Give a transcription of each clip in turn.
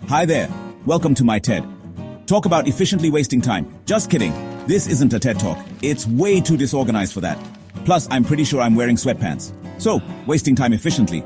Hi there. Welcome to my TED. Talk about efficiently wasting time. Just kidding. This isn't a TED Talk. It's way too disorganized for that. Plus, I'm pretty sure I'm wearing sweatpants. So, wasting time efficiently.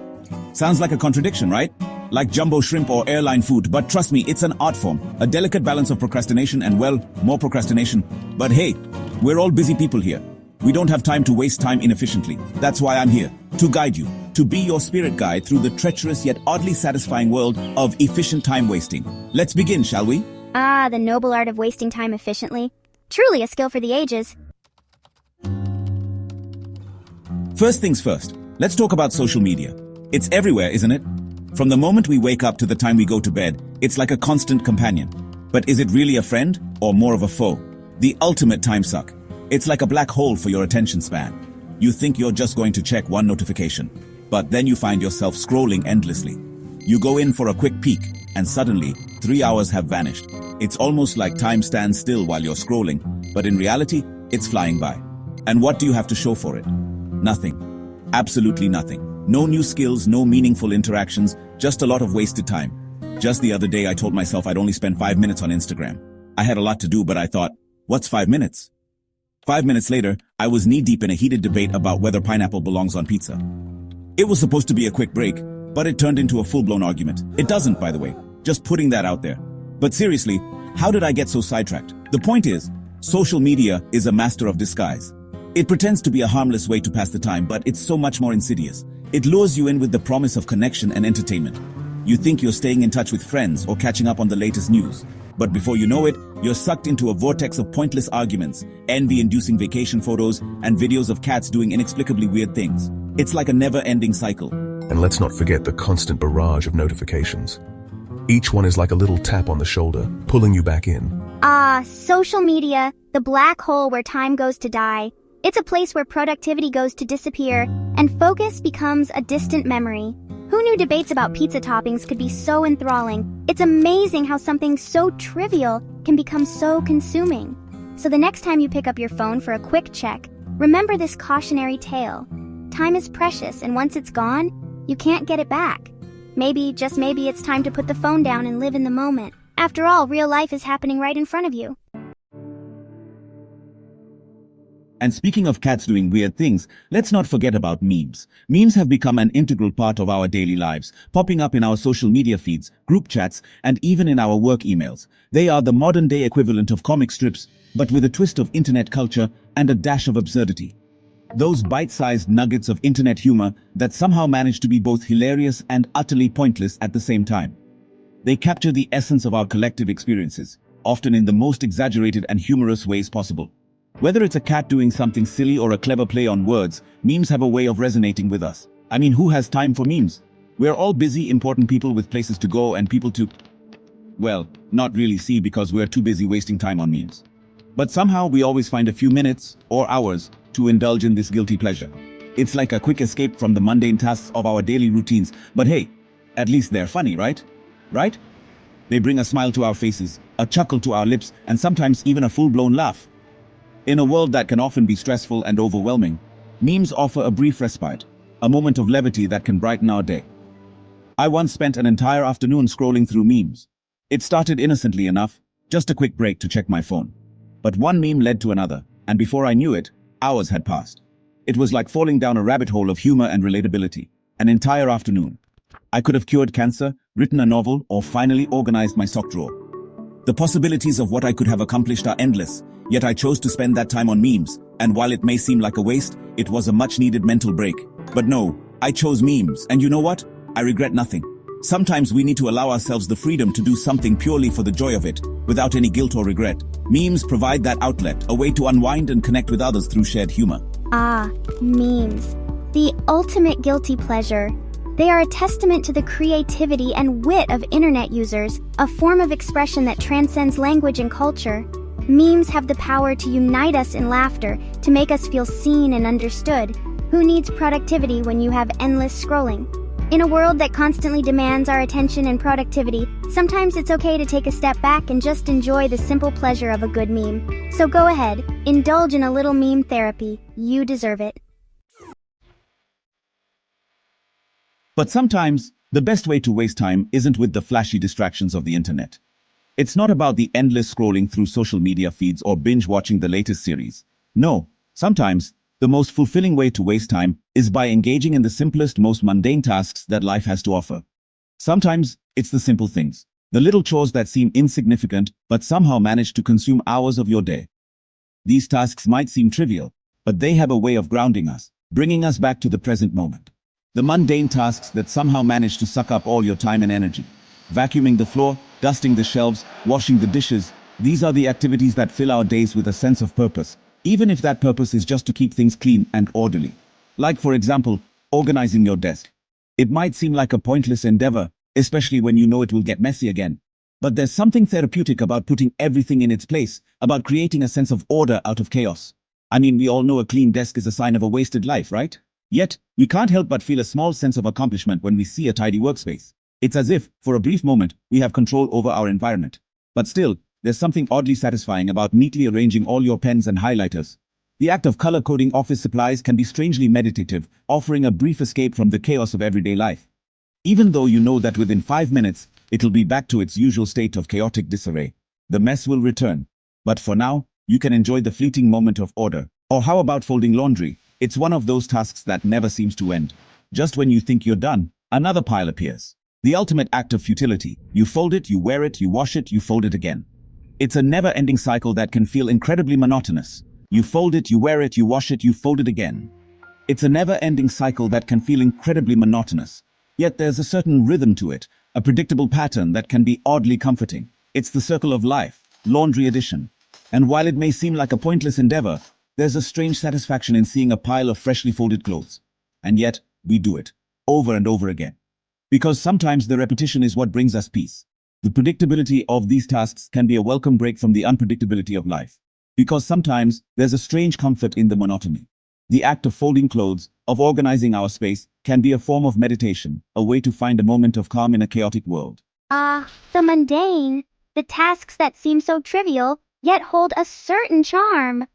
Sounds like a contradiction, right? Like jumbo shrimp or airline food, but trust me, it's an art form. A delicate balance of procrastination and, well, more procrastination. But hey, we're all busy people here. We don't have time to waste time inefficiently. That's why I'm here, to guide you, to be your spirit guide through the treacherous yet oddly satisfying world of efficient time wasting. Let's begin, shall we? Ah, the noble art of wasting time efficiently. Truly a skill for the ages. First things first, let's talk about social media. It's everywhere, isn't it? From the moment we wake up to the time we go to bed, it's like a constant companion. But is it really a friend or more of a foe? The ultimate time suck. It's like a black hole for your attention span. You think you're just going to check one notification, but then you find yourself scrolling endlessly. You go in for a quick peek, and suddenly, 3 hours have vanished. It's almost like time stands still while you're scrolling, but in reality, it's flying by. And what do you have to show for it? Nothing. Absolutely nothing. No new skills, no meaningful interactions, just a lot of wasted time. Just the other day I told myself I'd only spend 5 minutes on Instagram. I had a lot to do, but I thought, what's 5 minutes? 5 minutes later, I was knee-deep in a heated debate about whether pineapple belongs on pizza. It was supposed to be a quick break, but it turned into a full-blown argument. It doesn't, by the way. Just putting that out there. But seriously, how did I get so sidetracked? The point is, social media is a master of disguise. It pretends to be a harmless way to pass the time, but it's so much more insidious. It lures you in with the promise of connection and entertainment. You think you're staying in touch with friends or catching up on the latest news. But before you know it, you're sucked into a vortex of pointless arguments, envy-inducing vacation photos, and videos of cats doing inexplicably weird things. It's like a never-ending cycle. And let's not forget the constant barrage of notifications. Each one is like a little tap on the shoulder, pulling you back in. Ah, social media, the black hole where time goes to die. It's a place where productivity goes to disappear, and focus becomes a distant memory. Who knew debates about pizza toppings could be so enthralling? It's amazing how something so trivial can become so consuming. So the next time you pick up your phone for a quick check, remember this cautionary tale. Time is precious, and once it's gone, you can't get it back. Maybe, just maybe, it's time to put the phone down and live in the moment. After all, real life is happening right in front of you. And speaking of cats doing weird things, let's not forget about memes. Memes have become an integral part of our daily lives, popping up in our social media feeds, group chats, and even in our work emails. They are the modern-day equivalent of comic strips, but with a twist of internet culture and a dash of absurdity. Those bite-sized nuggets of internet humor that somehow manage to be both hilarious and utterly pointless at the same time. They capture the essence of our collective experiences, often in the most exaggerated and humorous ways possible. Whether it's a cat doing something silly or a clever play on words, memes have a way of resonating with us. I mean, who has time for memes? We're all busy, important people with places to go and people to, well, not really see because we're too busy wasting time on memes. But somehow we always find a few minutes or hours to indulge in this guilty pleasure. It's like a quick escape from the mundane tasks of our daily routines. But hey, at least they're funny, right? Right? They bring a smile to our faces, a chuckle to our lips, and sometimes even a full-blown laugh. In a world that can often be stressful and overwhelming, memes offer a brief respite, a moment of levity that can brighten our day. I once spent an entire afternoon scrolling through memes. It started innocently enough, just a quick break to check my phone. But one meme led to another, and before I knew it, hours had passed. It was like falling down a rabbit hole of humor and relatability. An entire afternoon. I could have cured cancer, written a novel, or finally organized my sock drawer. The possibilities of what I could have accomplished are endless, yet I chose to spend that time on memes, and while it may seem like a waste, it was a much-needed mental break. But no, I chose memes, and you know what? I regret nothing. Sometimes we need to allow ourselves the freedom to do something purely for the joy of it, without any guilt or regret. Memes provide that outlet, a way to unwind and connect with others through shared humor. Ah, memes. The ultimate guilty pleasure. They are a testament to the creativity and wit of internet users, a form of expression that transcends language and culture. Memes have the power to unite us in laughter, to make us feel seen and understood. Who needs productivity when you have endless scrolling? In a world that constantly demands our attention and productivity, sometimes it's okay to take a step back and just enjoy the simple pleasure of a good meme. So go ahead, indulge in a little meme therapy. You deserve it. But sometimes, The best way to waste time isn't with the flashy distractions of the internet. It's not about the endless scrolling through social media feeds or binge watching the latest series. No, sometimes, the most fulfilling way to waste time is by engaging in the simplest, most mundane tasks that life has to offer. Sometimes, it's the simple things, the little chores that seem insignificant but somehow manage to consume hours of your day. These tasks might seem trivial, but they have a way of grounding us, bringing us back to the present moment. The mundane tasks that somehow manage to suck up all your time and energy. Vacuuming the floor, dusting the shelves, washing the dishes, these are the activities that fill our days with a sense of purpose, even if that purpose is just to keep things clean and orderly. Like, for example, organizing your desk. It might seem like a pointless endeavor, especially when you know it will get messy again. But there's something therapeutic about putting everything in its place, about creating a sense of order out of chaos. I mean, we all know a clean desk is a sign of a wasted life, right? Yet, we can't help but feel a small sense of accomplishment when we see a tidy workspace. It's as if, for a brief moment, we have control over our environment. But still, there's something oddly satisfying about neatly arranging all your pens and highlighters. The act of color-coding office supplies can be strangely meditative, offering a brief escape from the chaos of everyday life. Even though you know that within 5 minutes, it'll be back to its usual state of chaotic disarray. The mess will return. But for now, you can enjoy the fleeting moment of order. Or how about folding laundry? It's one of those tasks that never seems to end. Just when you think you're done, another pile appears. The ultimate act of futility. You fold it, you wear it, you wash it, you fold it again. It's a never-ending cycle that can feel incredibly monotonous. You fold it, you wear it, you wash it, you fold it again. It's a never-ending cycle that can feel incredibly monotonous. Yet there's a certain rhythm to it, a predictable pattern that can be oddly comforting. It's the circle of life, laundry edition. And while it may seem like a pointless endeavor, there's a strange satisfaction in seeing a pile of freshly folded clothes. And yet, we do it, over and over again. Because sometimes the repetition is what brings us peace. The predictability of these tasks can be a welcome break from the unpredictability of life. Because sometimes there's a strange comfort in the monotony. The act of folding clothes, of organizing our space, can be a form of meditation, a way to find a moment of calm in a chaotic world. The mundane, the tasks that seem so trivial, yet hold a certain charm.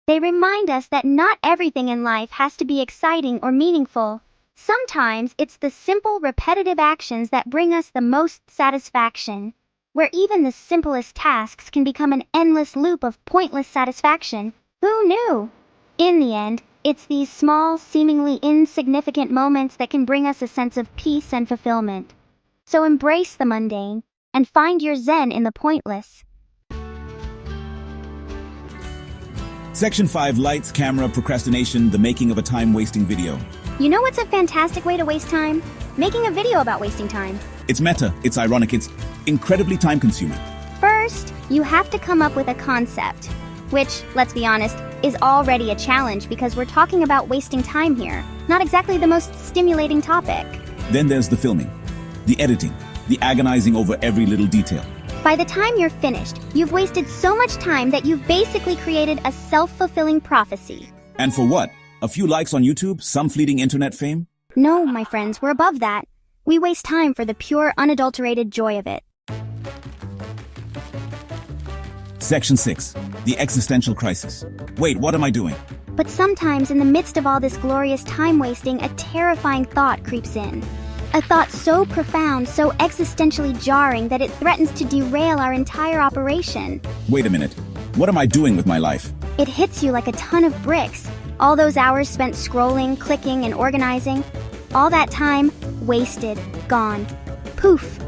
They remind us that not everything in life has to be exciting or meaningful. Sometimes it's the simple, repetitive actions that bring us the most satisfaction, where even the simplest tasks can become an endless loop of pointless satisfaction. Who knew? In the end, it's these small, seemingly insignificant moments that can bring us a sense of peace and fulfillment. So embrace the mundane, and find your zen in the pointless. Section 5. Lights, camera, procrastination, the making of a time-wasting video. You know what's a fantastic way to waste time? Making a video about wasting time. It's meta, it's ironic, it's incredibly time-consuming. First, you have to come up with a concept, which, let's be honest, is already a challenge because we're talking about wasting time here, not exactly the most stimulating topic. Then there's the filming, the editing, the agonizing over every little detail. By the time you're finished, you've wasted so much time that you've basically created a self-fulfilling prophecy. And for what? A few likes on YouTube? Some fleeting internet fame? No, my friends, we're above that. We waste time for the pure, unadulterated joy of it. Section 6. The existential crisis. Wait, what am I doing? But sometimes in the midst of all this glorious time wasting, a terrifying thought creeps in. A thought so profound, so existentially jarring that it threatens to derail our entire operation. Wait a minute. What am I doing with my life? It hits you like a ton of bricks. All those hours spent scrolling, clicking, and organizing. All that time, wasted, gone. Poof.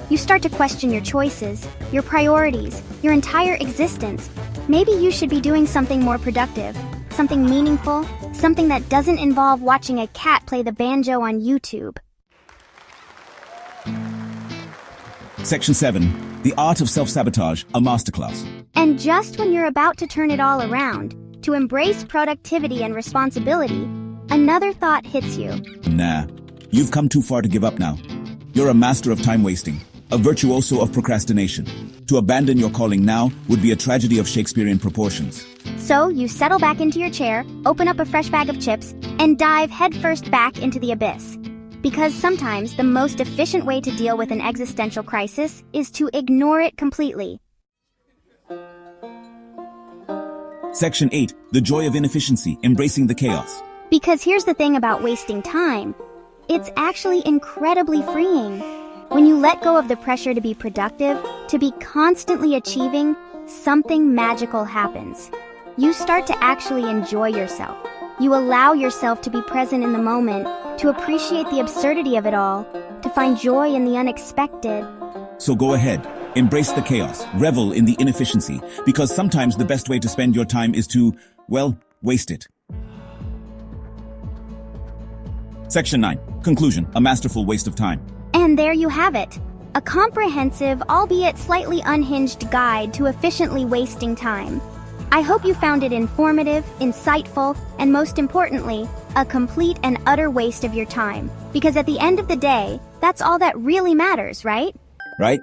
You start to question your choices, your priorities, your entire existence. Maybe you should be doing something more productive, something meaningful, something that doesn't involve watching a cat play the banjo on YouTube. Section 7. The art of self-sabotage, a masterclass. And just when you're about to turn it all around, to embrace productivity and responsibility, another thought hits you. Nah, you've come too far to give up now. You're a master of time wasting, a virtuoso of procrastination. To abandon your calling now would be a tragedy of Shakespearean proportions. So you settle back into your chair, open up a fresh bag of chips, and dive headfirst back into the abyss. Because sometimes the most efficient way to deal with an existential crisis is to ignore it completely. Section 8. The joy of inefficiency, embracing the chaos. Because here's the thing about wasting time. It's actually incredibly freeing. When you let go of the pressure to be productive, to be constantly achieving, something magical happens. You start to actually enjoy yourself. You allow yourself to be present in the moment, to appreciate the absurdity of it all, to find joy in the unexpected. So go ahead, embrace the chaos, revel in the inefficiency, because sometimes the best way to spend your time is to, well, waste it. Section 9. Conclusion. A masterful waste of time. And there you have it. A comprehensive, albeit slightly unhinged guide to efficiently wasting time. I hope you found it informative, insightful, and most importantly, a complete and utter waste of your time. Because at the end of the day, that's all that really matters, right? Right?